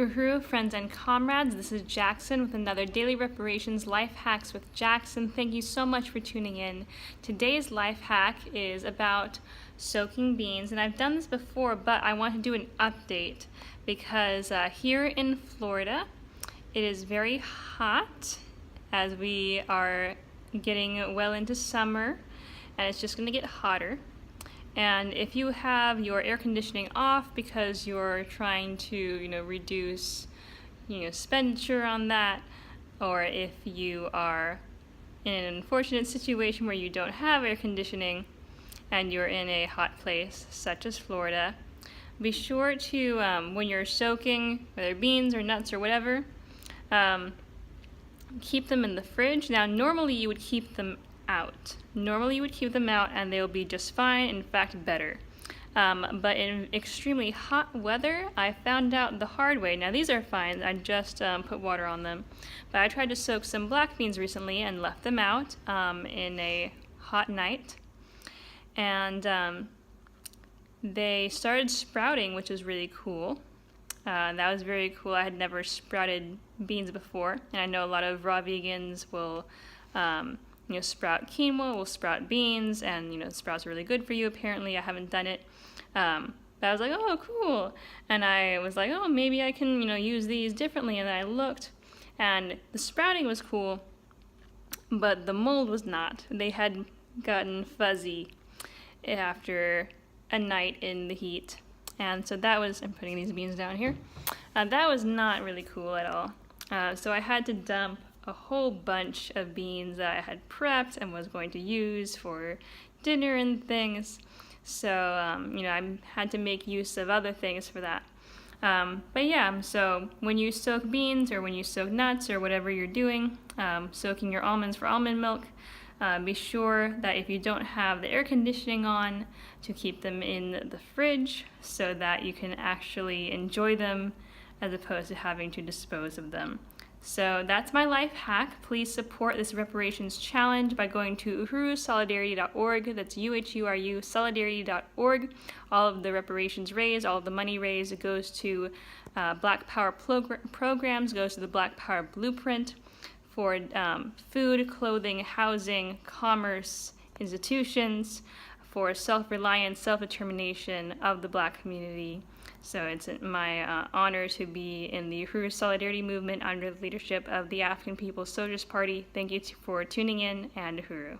Uhuru, friends and comrades, this is Jackson with another Daily Reparations Life Hacks with Jackson. Thank you so much for tuning in. Today's life hack is about soaking beans, and I've done this before, but I want to do an update because here in Florida, it is very hot as we are getting well into summer, and it's just going to get hotter. And if you have your air conditioning off because you're trying to, reduce, expenditure on that, or if you are in an unfortunate situation where you don't have air conditioning and you're in a hot place such as Florida, be sure to, when you're soaking, whether beans or nuts or whatever, keep them in the fridge. Now, normally you would keep them out. Normally you would keep them out and they'll be just fine, in fact better. But in extremely hot weather, I found out the hard way. Now these are fine, I just put water on them. But I tried to soak some black beans recently and left them out in a hot night. And they started sprouting, which is really cool. That was very cool. I had never sprouted beans before, and I know a lot of raw vegans will sprout quinoa, will sprout beans, and sprouts are really good for you apparently. I haven't done it. But I was like, oh, cool. And I was like, oh, maybe I can, use these differently. And then I looked, and the sprouting was cool, but the mold was not. They had gotten fuzzy after a night in the heat. And so that was, I'm putting these beans down here. That was not really cool at all. So I had to dump a whole bunch of beans that I had prepped and was going to use for dinner and things. So, I had to make use of other things for that. But yeah, so when you soak beans or when you soak nuts or whatever you're doing, soaking your almonds for almond milk, be sure that if you don't have the air conditioning on, to keep them in the fridge so that you can actually enjoy them as opposed to having to dispose of them. So that's my life hack. Please support this reparations challenge by going to uhurusolidarity.org. That's UHURU solidarity.org. All of the reparations raised, all of the money raised, it goes to Black Power programs, goes to the Black Power Blueprint for food, clothing, housing, commerce, institutions, for self-reliance, self-determination of the Black community. So it's my honor to be in the Uhuru Solidarity Movement under the leadership of the African People's Soldiers Party. Thank you for tuning in, and Uhuru.